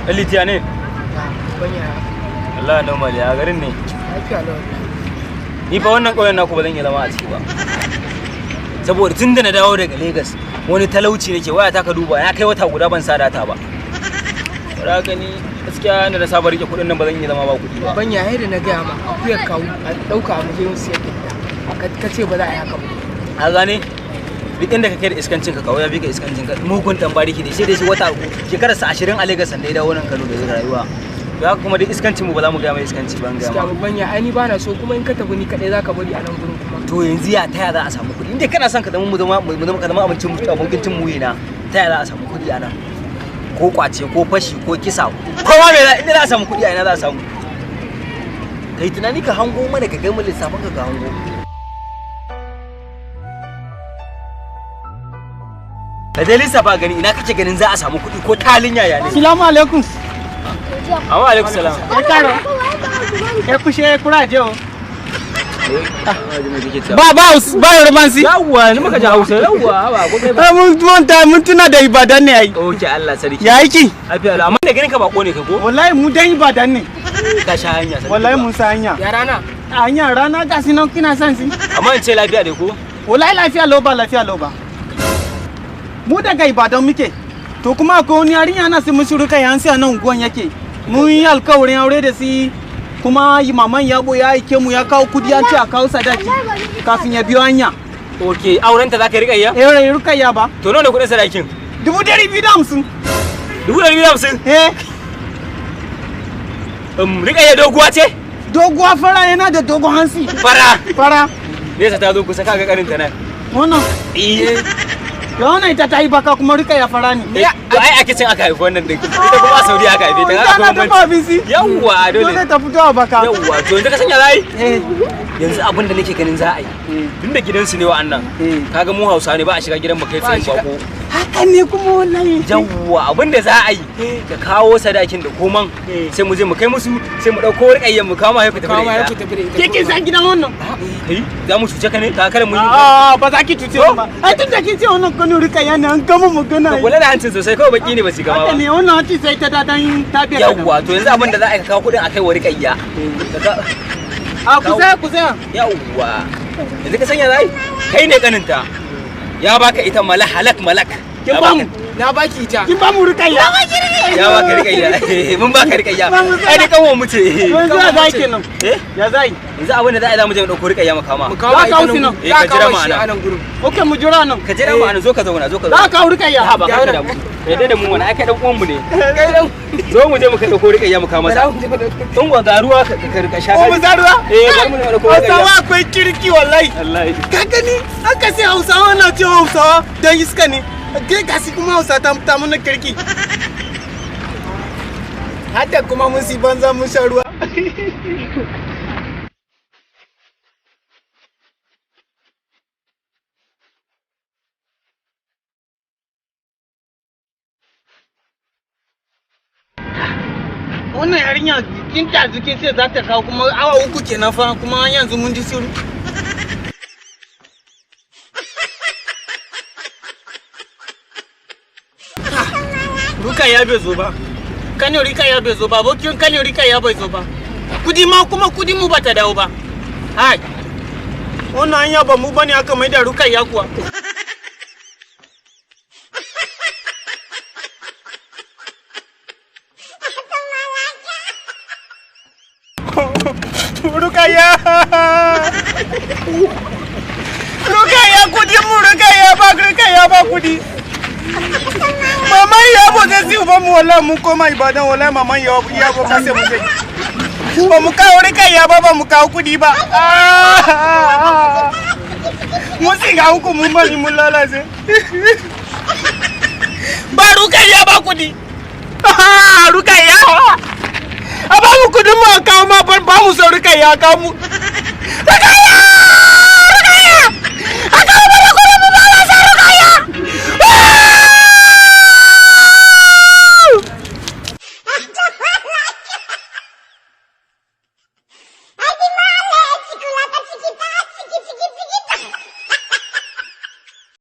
Litiya ne? Banya. Allah normal ya garin ne. Lafiya lau. Ni fa wannan ƙauyen naku ba zan iya zama a ciki ba. Saboda tun da na dawo daga Lagos wani talauci nake waya ta ka duba na kai wata guda ban sa data ba. Bara gani gaskiya da na saba rike kuɗin nan ba zan iya zama ba kuɗi ba. Banya yayin da na gaya ma akuyar kawo a ɗauka a muje siyar da ita. Ka ce ba za a yi haka ba. A gane duk inda ka kai da iskancin ka kawai ya bi ka iskancin ka mugun dan bariki da shi da shi wata shekarar sa 20 a Lagos sanda ya dawo nan Kano da rayuwa. Ya kuma duk iskancin mu ba za mu ga mai iskanci ban ga ma. Banya ai ni bana so kuma in ka tafi ni kadai zaka bari a nan gurin kuma. To yanzu ya taya za a samu kuɗi inda kana son ka zama ka zama abincin mu na taya za a samu kuɗi a nan ko kwace ko fashi ko kisa ko ma me inda za a samu kuɗi a ina za a samu kai tunani ka hango mana ka kai mu lissafin ka hango ka dai lissafa gani ina kake ganin za a samu kuɗi ko talin yaya ne. Assalamu alaikum. Amma alaikum salam. Ya karo. Ya kushe kuraje o. ba romansi yawwa ni muka ji Hausa yawwa ba ko kai ba mun tuna da Ibadan ne ai. Oke Allah sarki ya yiki lafiya amma da ganin ka bako ne kai ko wallahi mu dan Ibadan ne ka sha hanya wallahi mun sa hanya ya rana ga sinan kina san si amma in ce lafiya dai ko wallahi lafiya loba mu daga Ibadan muke to kuma akwai wani yarinya na su mun shiru kai an sai nan unguwan yake mun yi alƙawarin aure da si kuma maman yabo ya aike mu ya kawo kudi an ce a kawo sadaki kafin ya biyo hanya. Okay, auren ta zaka rika iya? Rika iya ba. To nawa ne kudin sadakin? 250. 250? Eh. Rika iya doguwa ce? Doguwa fara yana da dogon hansi. Fara. Nesa ta zo kusa kaga karin ta nan. Wannan. Wannan ita ta yi baka kuma rika ya fara ne. To ai ake cin aka haifi wannan din. Ita kuma a Saudi aka haife ta. Ita ta ba bisi. Yawwa dole. Dole ta fito a baka. Yawwa to yanzu ka sanya zai? Yanzu abin da nake ganin za a yi. Tunda gidansu ne wa'annan. Kaga mu Hausa ne ba a shiga gidan mu kai tsayin bako. Haka ne kuma wallahi. Yawwa abin da za a yi ka kawo sadakin da koman sai mu je mu kai musu sai mu dauko rikayyen mu kawo ma ya ku tafi da ita. Ke kin san gidan wannan? Kai za mu cuce ka ne ka kare mu yi. Ba za ki cuce ba. Ai tun da kin ce wannan Kano rikayya ne an gama magana. Kula da hancin sosai kawai baki ne ba su gama ba. Ne wannan hanci sai ta dadan tafiya. Yawwa to yanzu abin da za a yi ka kawo kudin akai wa rikayya. Kusa. Yawwa. Yanzu ka sanya zai? Kai ne kaninta. Ya baka ita malak. Kin ba mu. Na baki ita. Kin ba mu rikayya. Ya baka rikayya. Mun baka rikayya. Ai da kanwa mu ce. Yanzu ya zai kenan. Ya zai. Yanzu abin da za a yi za mu je mu dauko rikayya mu kama. Za ka kawo nan. Ka jira mu anan. Okay mu jira nan. Ka jira mu anan zo ka zauna. Za ka kawo rikayya. Ha ba ka da mu. Kai da mu wani ai kai dan uwan mu ne. Zo mu je mu kai dauko rikayya mu kama sa. Tun wa garuwa ka rika sha. Mu garuwa? Bari mu dauko rikayya. Hausawa akwai kirki wallahi. Wallahi. Ka gani? Aka sai Hausawa na cewa Hausawa dan iska ne. Kai kasi kuma Hausa ta mun kirki. Hadda kuma mun si banza mun sha ruwa. Wannan yarinya kin ta jikin sai za ta kawo kuma awa 3 kenan fa kuma yanzu mun ji shiru. Rukayya bai zo ba. Kano Rukayya bai zo ba. Abokin Kano Rukayya bai zo ba. Kudi ma kuma kudi mu bata dawo ba. Hai. Wannan hanya ba mu bane aka mai da Rukayya kuwa. Rukayya kudi mu Rukayya ba kudi. Mama yabo zai si uban mu wallahi mun koma Ibadan wallahi mama yabo ka sai mu je. Ba mu kawo rikayya ba mu kawo kudi ba. Mun siga huku mun bari mun lalace. Ba rukayya ba kudi. Rukayya. A ba mu kudin mu kawo ma ba mu so rukayya kawo mu. Rukayya.